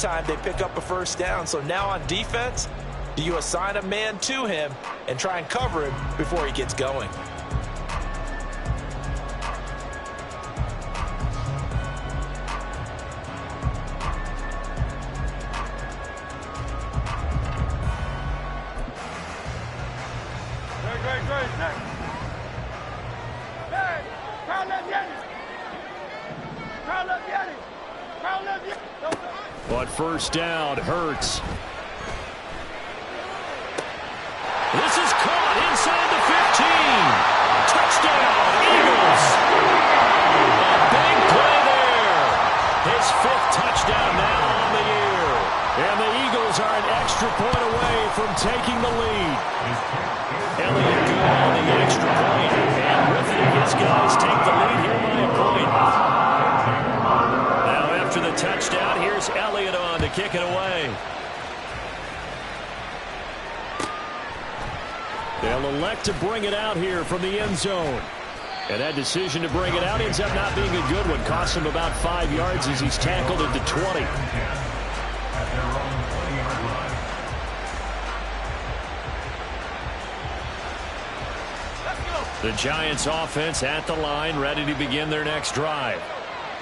time, they pick up a first down. So now on defense, do you assign a man to him and try and cover him before he gets going? But first down hurts. This is caught inside the 15. Touchdown, Eagles. A big play there. His 5th touchdown now on the year. And the Eagles are an extra point away from taking the lead. Elliott good on the extra point. And with it, his guys take the lead here by a point. Now after the touchdown, here's Elliott on to kick it away. They'll elect to bring it out here from the end zone. And that decision to bring it out ends up not being a good one. Costs him about 5 yards as he's tackled at the 20. The Giants offense at the line, ready to begin their next drive.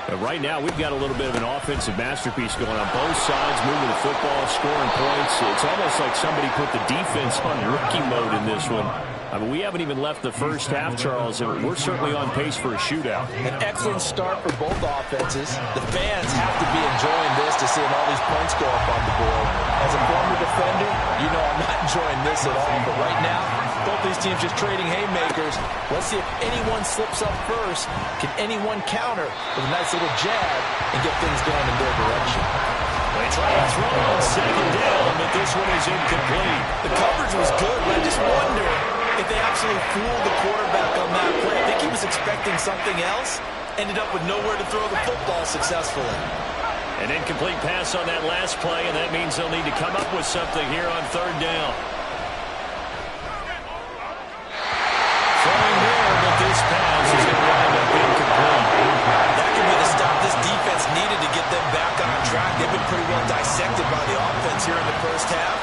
But right now, we've got a little bit of an offensive masterpiece going on both sides, moving the football, scoring points. It's almost like somebody put the defense on rookie mode in this one. I mean, we haven't even left the first half, Charles, and we're certainly on pace for a shootout. An excellent start for both offenses. The fans have to be enjoying this to seeing all these points go up on the board. As a former defender, you know I'm not enjoying this at all. But right now, both these teams just trading haymakers. Let's see if anyone slips up first. Can anyone counter with a nice little jab and get things going in their direction? They try to throw on second down, but this one is incomplete. The coverage was good, but I just wonder if they absolutely fooled the quarterback on that play. I think he was expecting something else. Ended up with nowhere to throw the football successfully. An incomplete pass on that last play, and that means they'll need to come up with something here on third down. Throwing there, but this pass is going to wind up incomplete. That could be the stop this defense needed to get them back on track. They've been pretty well dissected by the offense here in the first half.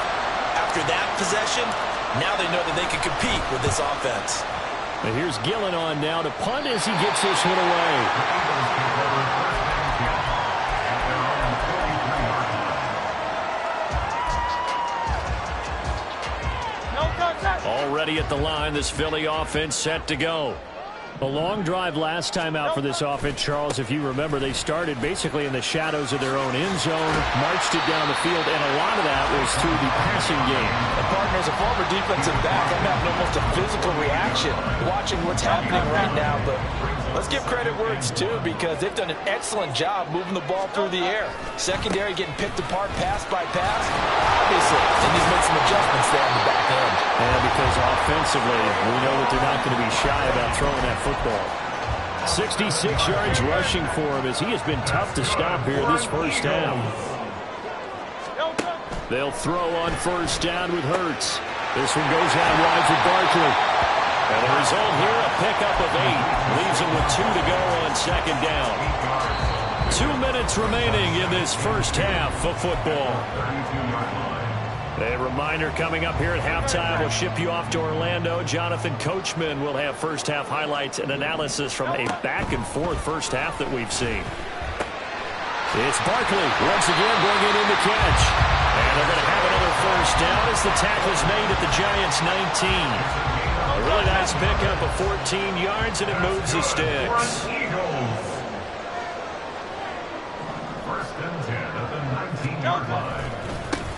After that possession, now they know that they can compete with this offense. And here's Gillen on now to punt as he gets this one away. Already at the line, this Philly offense set to go. A long drive last time out for this offense, Charles. If you remember, they started basically in the shadows of their own end zone, marched it down the field, and a lot of that was through the passing game. And partner, as a former defensive back, I'm having almost a physical reaction watching what's happening right now. But let's give credit where it's due, because they've done an excellent job moving the ball through the air. Secondary getting picked apart pass by pass. Obviously, and he's made some adjustments there on the back end. Yeah, because offensively, we know that they're not going to be shy about throwing that football. 66 yards rushing for him as he has been tough to stop here this first half. They'll throw on first down with Hurts. This one goes out wide for Barkley. And the result here, a pickup of 8. Leaves him with 2 to go on second down. 2 minutes remaining in this first half of football. A reminder coming up here at halftime. We'll ship you off to Orlando. Jonathan Coachman will have first half highlights and analysis from a back-and-forth first half that we've seen. It's Barkley once again bringing in the catch. And they're going to have another first down as the tackle's made at the Giants' 19. A really nice pickup of 14 yards, and it moves the sticks. First and 10 at the 19-yard line.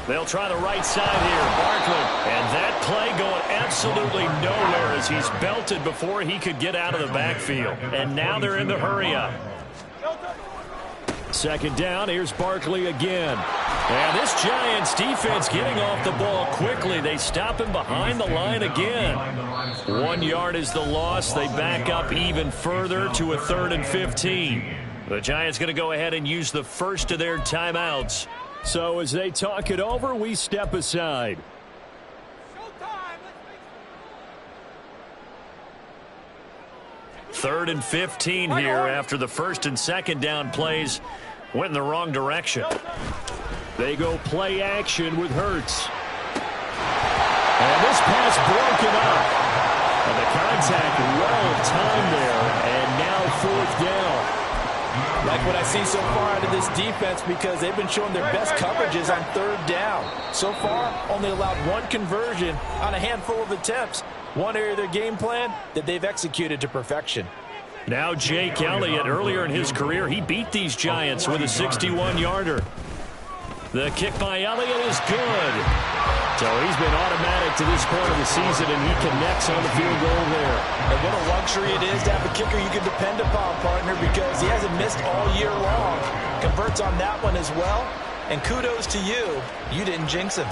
They'll try the right side here. Barkley. And that play going absolutely nowhere as he's belted before he could get out of the backfield. And now they're in the hurry-up. Second down. Here's Barkley again. And this Giants defense getting off the ball quickly. They stop him behind the line again. 1 yard is the loss. They back up even further to a 3rd and 15. The Giants going to go ahead and use the first of their timeouts. So as they talk it over, we step aside. 3rd and 15 here after the first and second down plays went in the wrong direction. They go play action with Hurts. And this pass broken up. And the contact well timed there, and now 4th down. Like what I see so far out of this defense, because they've been showing their best coverages on 3rd down. So far, only allowed 1 conversion on a handful of attempts. One area of their game plan that they've executed to perfection. Now Jake Elliott, earlier in his career, he beat these Giants with a 61-yarder. The kick by Elliott is good. So he's been automatic to this point of the season, and he connects on the field goal there. And what a luxury it is to have a kicker you can depend upon, partner, because he hasn't missed all year long. Converts on that one as well. And kudos to you. You didn't jinx him.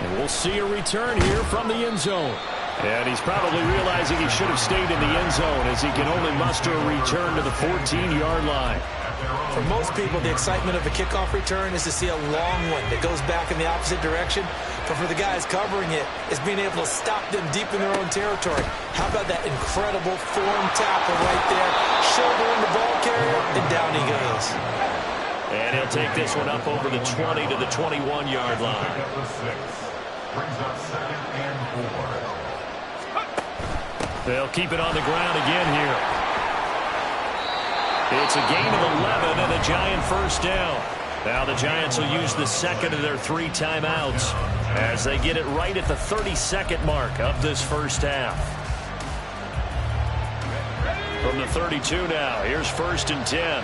And we'll see a return here from the end zone. And he's probably realizing he should have stayed in the end zone, as he can only muster a return to the 14-yard line. For most people, the excitement of a kickoff return is to see a long one that goes back in the opposite direction. But for the guys covering it, it's being able to stop them deep in their own territory. How about that incredible form tackle right there? Shoulder in the ball carrier, and down he goes. And he'll take this one up over the 20 to the 21-yard line. Brings up 2nd and 4. They'll keep it on the ground again here. It's a gain of 11 and a Giant 1st down. Now the Giants will use the 2nd of their 3 timeouts as they get it right at the 32nd mark of this 1st half. From the 32 now, here's 1st and 10.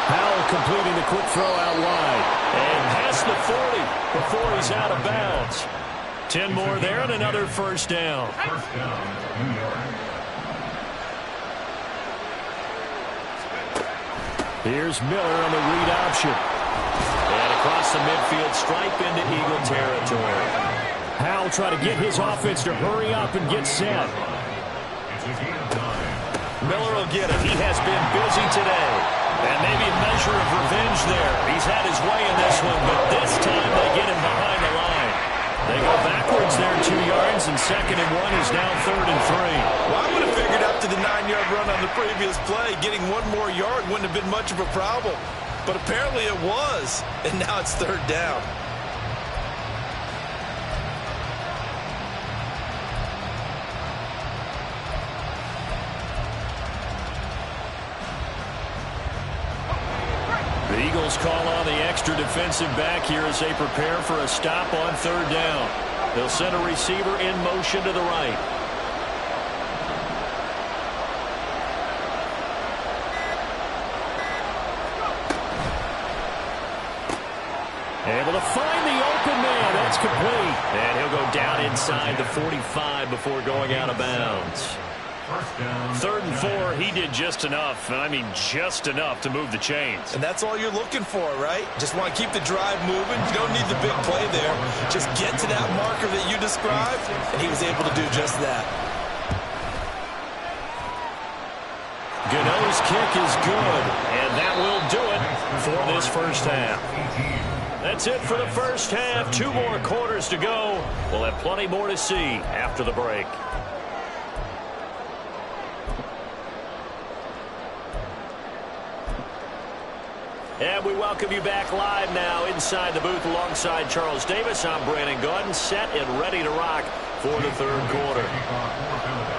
Powell completing the quick throw out wide. And past the 40 before he's out of bounds. 10 more there and another 1st down. 1st down, New York. Here's Miller on the read option. And across the midfield stripe into Eagle territory. Powell trying to get his offense to hurry up and get set. It's a game time. Miller will get it. He has been busy today. And maybe a measure of revenge there. He's had his way in this one, but this time they get him behind the line. They go backwards there 2 yards, and 2nd and 1 is now 3rd and 3. Well, I would have figured after the 9-yard run on the previous play, getting 1 more yard wouldn't have been much of a problem. But apparently it was, and now it's 3rd down. The Eagles call on the extra defensive back here as they prepare for a stop on 3rd down. They'll send a receiver in motion to the right. Able to find the open man. That's complete. And he'll go down inside the 45 before going out of bounds. 3rd and 4, he did just enough, and I mean just enough to move the chains. And that's all you're looking for, right? Just want to keep the drive moving. You don't need the big play there. Just get to that marker that you described, and he was able to do just that. Gano's kick is good, and that will do it for this 1st half. That's it for the 1st half. 2 more quarters to go. We'll have plenty more to see after the break. And we welcome you back live now inside the booth alongside Charles Davis. I'm Brandon Gaudin, set and ready to rock for the 3rd quarter.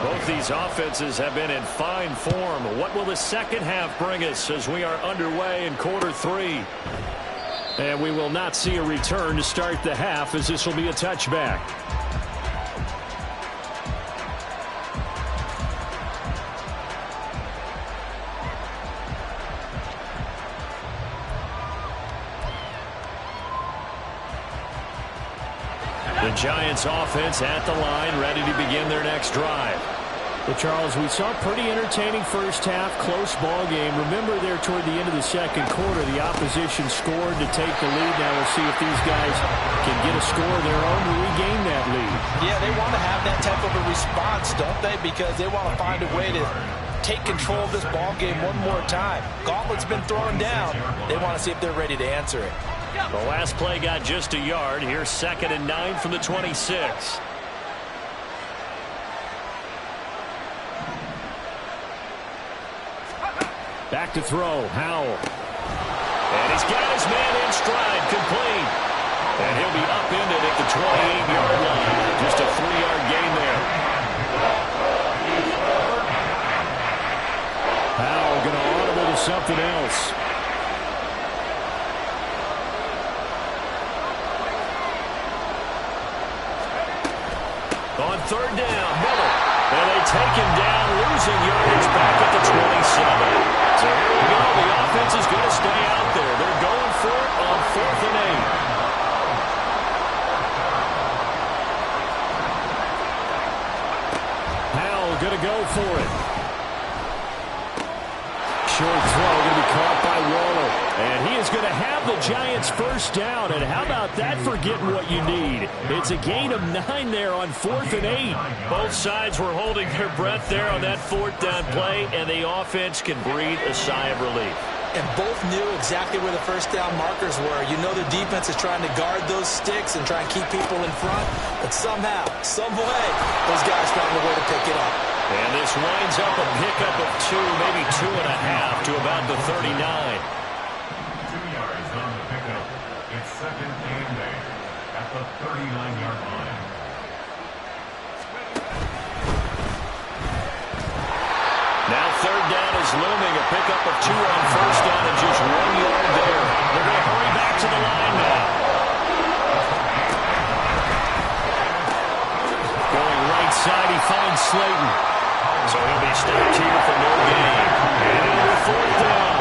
Both these offenses have been in fine form. What will the 2nd half bring us as we are underway in quarter 3? And we will not see a return to start the half, as this will be a touchback. The Giants offense at the line, ready to begin their next drive. Well, Charles, we saw a pretty entertaining 1st half, close ball game. Remember there toward the end of the 2nd quarter, the opposition scored to take the lead. Now we'll see if these guys can get a score of their own to regain that lead. Yeah, they want to have that type of a response, don't they? Because they want to find a way to take control of this ball game one more time. Gauntlet's been thrown down. They want to see if they're ready to answer it. The last play got just a yard. Here's 2nd and 9 from the 26. Back to throw, Howell. And he's got his man in stride, complete. And he'll be upended at the 28-yard line. Just a 3-yard gain there. Howell going to audible to something else. On third down, Miller. And they take him down, losing yardage back at the 27. So here we go. The offense is going to stay out there. They're going for it on 4th and 8. Howell going to go for it. Short throw going to be caught by Waller. And he is going to have the Giants first down. And how about that for getting what you need? It's a gain of 9 there on 4th and 8. Both sides were holding their breath there on that 4th down play, and the offense can breathe a sigh of relief. And both knew exactly where the first down markers were. You know the defense is trying to guard those sticks and try and keep people in front. But somehow, some way, those guys found a way to pick it up. And this winds up a pickup of 2, maybe 2.5 to about the 39. 2 yards on the pickup. It's 2nd and 8 at the 39-yard line. Now 3rd down is looming. A pickup of 2 on 1st down and just 1 yard there. They're going to hurry back to the line now. Going right side, he finds Slayton. So he'll be stopped here for no gain. And into 4th down.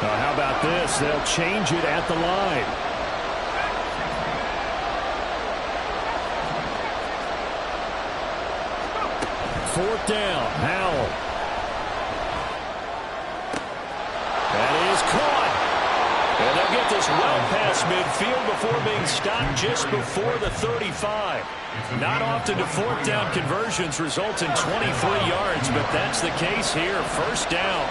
Now how about this? They'll change it at the line. Fourth down, Howell. That is caught. And they'll get this well past midfield before being stopped just before the 35. Not often do 4th down conversions result in 23 yards, but that's the case here. First down.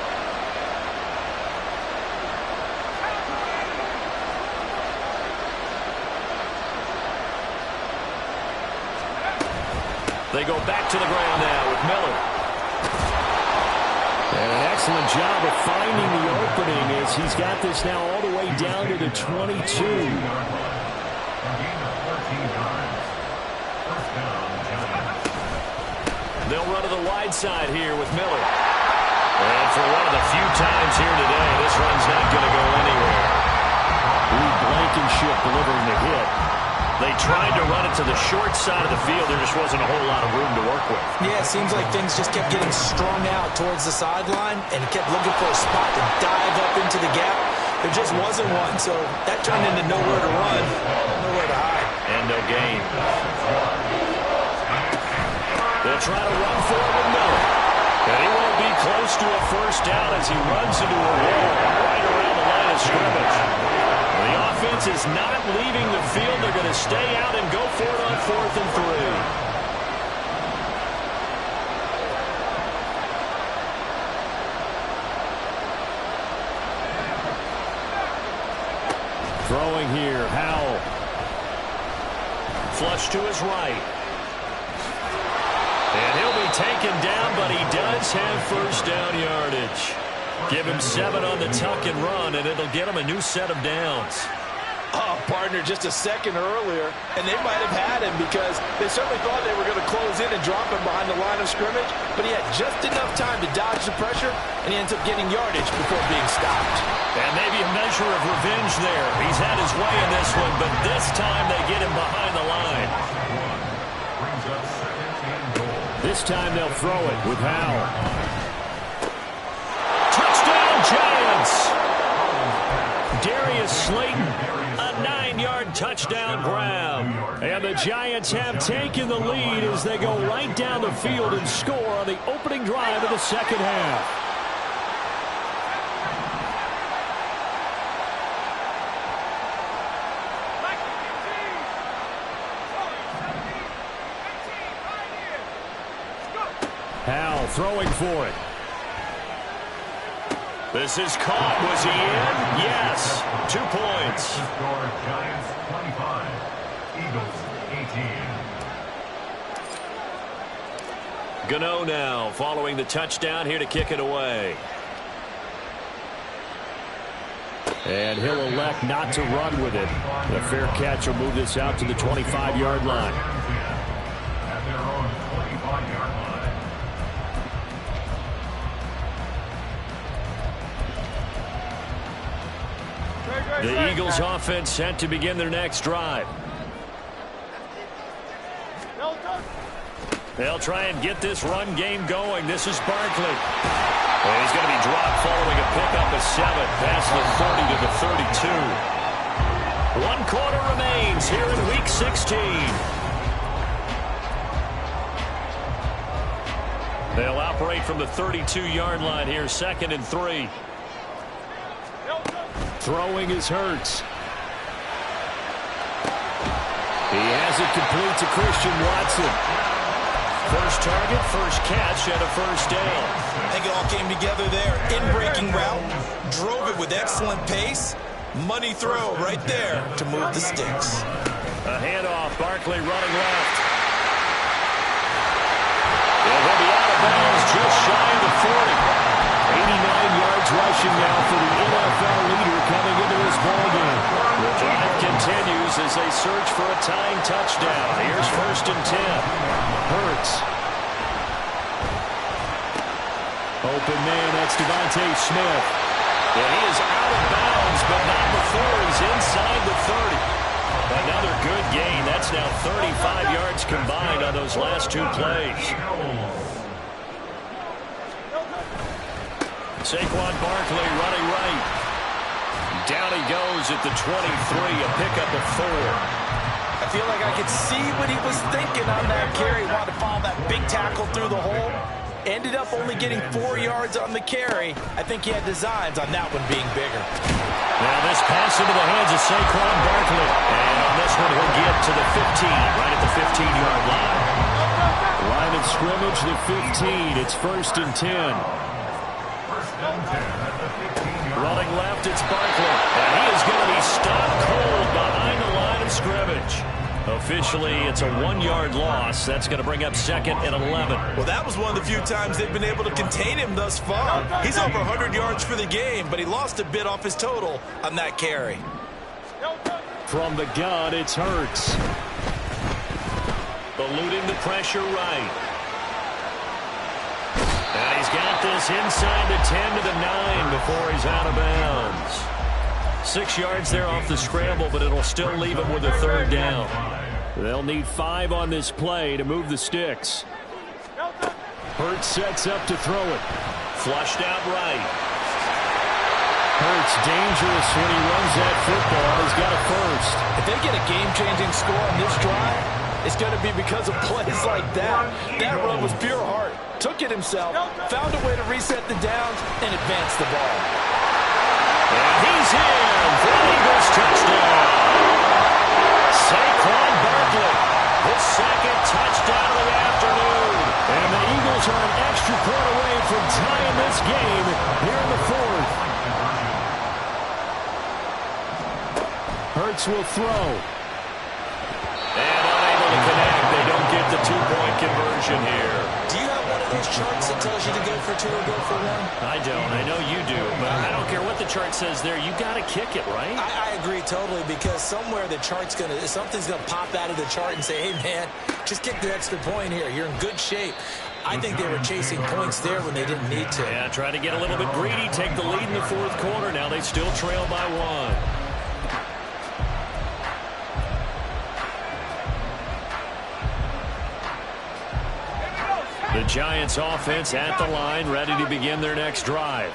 They go back to the ground now with Miller. And an excellent job of finding the opening as he's got this now all the way down to the 22. They'll run to the wide side here with Miller. And for one of the few times here today, this run's not going to go anywhere. Blankenship delivering the hit. They tried to run it to the short side of the field. There just wasn't a whole lot of room to work with. Yeah, it seems like things just kept getting strung out towards the sideline, and he kept looking for a spot to dive up into the gap. There just wasn't one, so that turned into nowhere to run, nowhere to hide. And no gain. They'll try to run for it with Miller. And he won't be close to a first down as he runs into a wall right around the line of scrimmage. The offense is not leaving the field. They're going to stay out and go for it on 4th and 3. Throwing here, Howell. Flush to his right. And he'll be taken down, but he does have first down yardage. Give him 7 on the tuck and run, and it'll get him a new set of downs. Oh, partner, just a second earlier, and they might have had him because they certainly thought they were going to close in and drop him behind the line of scrimmage, but he had just enough time to dodge the pressure, and he ends up getting yardage before being stopped. And maybe a measure of revenge there. He's had his way in this one, but this time they get him behind the line. This time they'll throw it with Howell. Touchdown, Giants! Darius Slayton, a 9-yard touchdown grab. And the Giants have taken the lead as they go right down the field and score on the opening drive of the second half. Howell throwing for it. This is caught. Was he in? Yes. 2 points. Giants 25, Eagles Gano now following the touchdown here to kick it away. And he'll elect not to run with it. A fair catch will move this out to the 25-yard line. At their own 25-yard line. The Eagles offense set to begin their next drive. They'll try and get this run game going. This is Barkley. And he's going to be dropped following a pickup of 7 past the 30 to the 32. 1 quarter remains here in Week 16. They'll operate from the 32-yard line here, 2nd and 3. Throwing is Hurts. He has it complete to Christian Watson. First target, first catch, and a first down. I think it all came together there. In-breaking route, drove it with excellent pace. Money throw right there to move the sticks. A handoff, Barkley running left. And he'll be out of bounds just shy of the 40. 89 yards rushing now for the NFL leader coming into this ballgame. The drive continues as they search for a tying touchdown. Here's 1st and 10. Hurts. Open man, that's Devontae Smith. And he is out of bounds, but not before he's inside the 30. Another good gain. That's now 35 yards combined on those last 2 plays. Saquon Barkley running right. Down he goes at the 23, a pickup of 4. I feel like I could see what he was thinking on that carry. Wanted to follow that big tackle through the hole. Ended up only getting 4 yards on the carry. I think he had designs on that one being bigger. Now this pass into the hands of Saquon Barkley. And on this one he'll get to the 15, right at the 15-yard line. Line of scrimmage, the 15. It's 1st and 10. Running left, it's Barkley. And he is going to be stopped cold behind the line of scrimmage. Officially, it's a 1-yard loss. That's going to bring up 2nd and 11. Well, that was one of the few times they've been able to contain him thus far. He's over 100 yards for the game, but he lost a bit off his total on that carry. From the gun, it's Hurts. Eluding the pressure right. And he's got this inside the 10 to the 9 before he's out of bounds. 6 yards there off the scramble, but it'll still leave him with a 3rd down. They'll need 5 on this play to move the sticks. Hurts sets up to throw it. Flushed out right. Hurts dangerous when he runs that football. He's got a first. If they get a game-changing score on this drive, it's going to be because of plays like that. That run was pure heart. Took it himself, found a way to reset the downs, and advance the ball. And he's in for the Eagles touchdown. Saquon Barkley, his 2nd touchdown of the afternoon. And the Eagles are an extra point away from tying this game here in the 4th. Hurts will throw. And unable to connect. They don't get the 2-point conversion here. Do you have one of those charts that tells you to go for 2 or go for 1? I don't. I know you do. But I don't care what the chart says there. You got to kick it, right? I agree totally, because somewhere the chart's something's going to pop out of the chart and say, hey, man, just kick the extra point here. You're in good shape. I think they were chasing points there when they didn't need to. Yeah, try to get a little bit greedy, take the lead in the 4th quarter. Now they still trail by 1. The Giants offense at the line, ready to begin their next drive.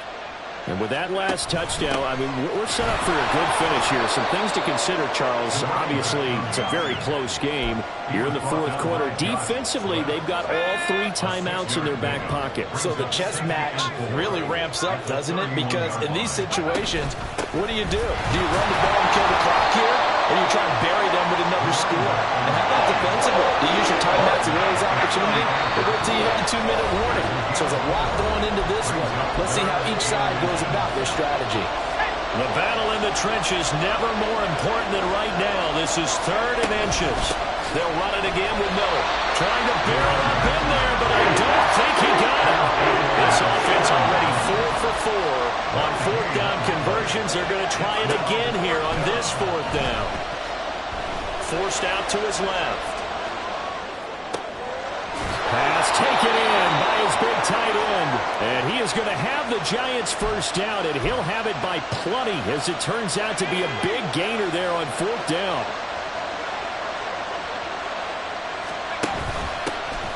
And with that last touchdown, I mean, we're set up for a good finish here. Some things to consider, Charles. Obviously, it's a very close game. You're in the 4th quarter. Defensively, they've got all 3 timeouts in their back pocket. So the chess match really ramps up, doesn't it? Because in these situations, what do? Do you run the ball and kill the clock here? Or do you try and bury them with another score? And how about defensively? Do you use your timeouts at Ray's opportunity? Or wait till you hit the 2-minute warning? So there's a lot going into this one. Let's see how each side goes about their strategy. The battle in the trenches never more important than right now. This is 3rd and inches. They'll run it again with Miller. Trying to barrel up in there, but I don't think he got it. This offense already 4 for 4 on fourth down conversions. They're going to try it again here on this fourth down. Forced out to his left. Pass taken in by his big tight end. And he is going to have the Giants first down, and he'll have it by plenty, as it turns out to be a big gainer there on fourth down.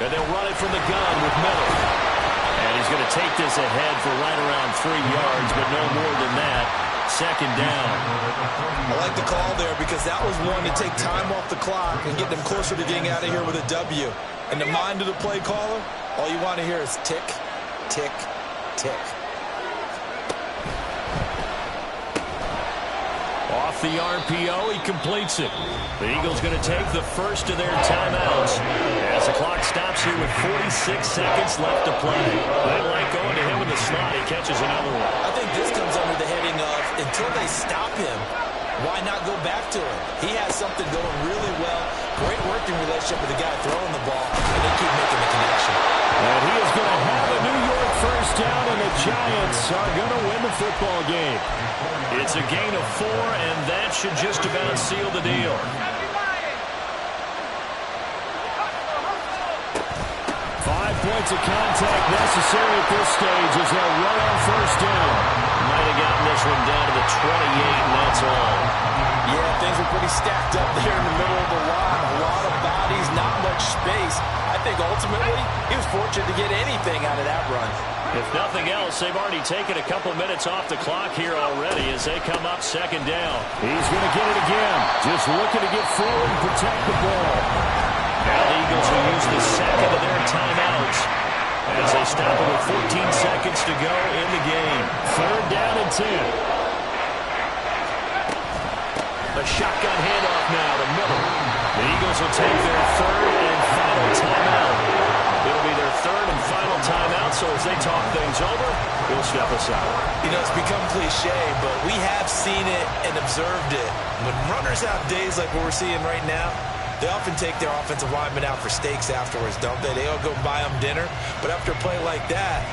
And they'll run it from the gun with Miller. And he's going to take this ahead for right around 3 yards, but no more than that. Second down. I like the call there because that was one to take time off the clock and get them closer to getting out of here with a W. In the mind of the play caller, all you want to hear is tick, tick, tick. Off the RPO, he completes it. The Eagles going to take the first of their timeouts as the clock stops here with 46 seconds left to play. They like going to him in the slot. He catches another one. I think this comes under the heading of until they stop him, why not go back to him? He has something going really well. Great working relationship with the guy throwing the ball, and they keep making the connection. And he is going to have a New York first down, and the Giants are going to win the football game. It's a gain of 4, and that should just about seal the deal. 5 points of contact necessary at this stage as they'll run on first down. Might have gotten this one down to the 28, and that's all. Yeah, things are pretty stacked up there in the middle of the line. A lot of bodies, not much space. I think ultimately he was fortunate to get anything out of that run. If nothing else, they've already taken a couple minutes off the clock here already as they come up second down. He's going to get it again. Just looking to get forward and protect the ball. Now the Eagles will use the second of their timeouts as they stop it with 14 seconds to go in the game. Third down and 10. A shotgun handoff now to Miller. The Eagles will take their third and final timeout. It'll be their third and final timeout, so as they talk things over, he'll step aside. You know, it's become cliche, but we have seen it and observed it. When runners have days like what we're seeing right now, they often take their offensive linemen out for steaks afterwards, don't they? They all go buy them dinner, but after a play like that,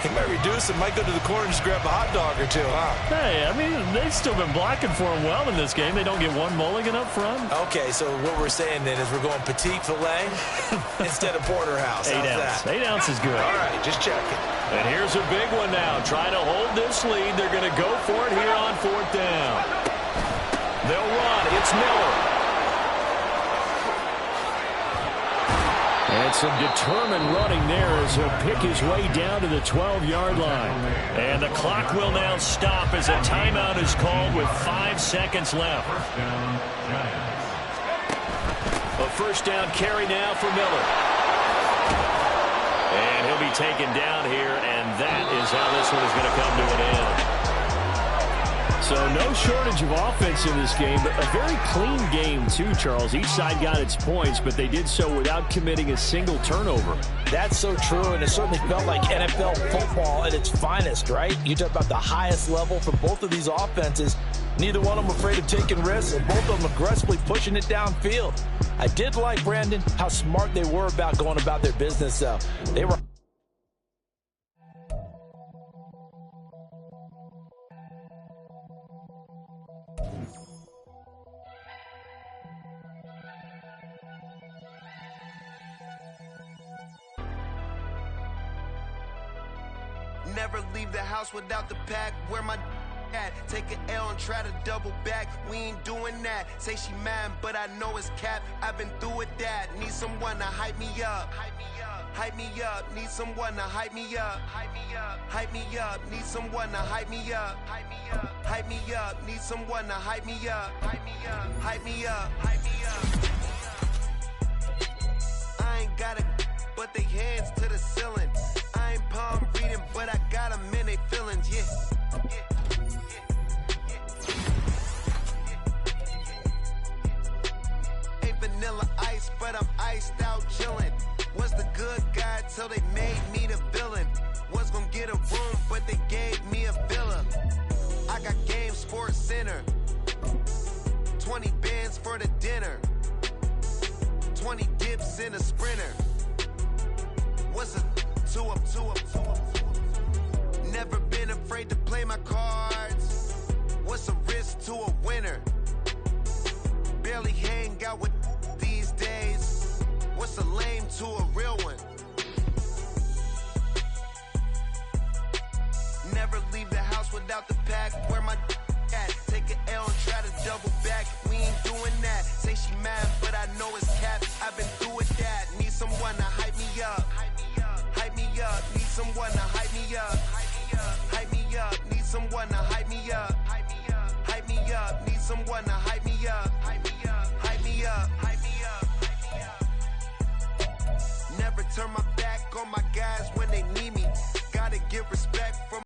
he might reduce it, might go to the corner and just grab a hot dog or two, huh? Hey, I mean, they've still been blocking for him well in this game. They don't get one mulligan up front. Okay, so what we're saying then is we're going petite filet instead of porterhouse. 8 ounce. 8 ounce is good. All right, just checking. And here's a big one now. Trying to hold this lead. They're going to go for it here on fourth down. They'll run. It's Miller. And some determined running there as he'll pick his way down to the 12-yard line. And the clock will now stop as a timeout is called with 5 seconds left. A first down carry now for Miller. And he'll be taken down here, and that is how this one is going to come to an end. So no shortage of offense in this game, but a very clean game too, Charles. Each side got its points, but they did so without committing a single turnover. That's so true, and it certainly felt like NFL football at its finest, right? You talk about the highest level for both of these offenses. Neither one of them afraid of taking risks, and both of them aggressively pushing it downfield. I did like, Brandon, how smart they were about going about their business, though. They were... Never leave the house without the pack. Where my at? Take an L and try to double back. We ain't doing that. Say she mad, but I know it's cap. I've been through with that. Need someone to hype me up. Hype me up. Hype me up. Need someone to hype me up. Hype me up. Hype me up. Need someone to hype me up. Hype me up. Hype me up. Need someone to hype me up. Hype me up. Hype me up. Hype me up. I ain't got it, but they hands to the ceiling. I ain't palm reading, but I got them in they feelings, yeah. Ain't vanilla ice, but I'm iced out chillin'. Was the good guy till they made me the villain. Was gonna get a room, but they gave me a villa. I got Game Sports Center, 20 bands for the dinner. 20 dips in a sprinter. What's a two-up? Never been afraid to play my cards. What's a risk to a winner? Barely hang out with these days. What's a lame to a real one? Never leave the house without the pack. Where my at? Take an L and try to double back. We ain't doing that. Say she mad, but I know it's cap. I've been through with that. Need someone to hype me up. Hype me up. Need someone to hype me up. Hype me up. Need someone to hype me up. Hype me up. Need someone to hype me up. Hype me up. Never turn my back on my guys when they need me. Gotta give respect from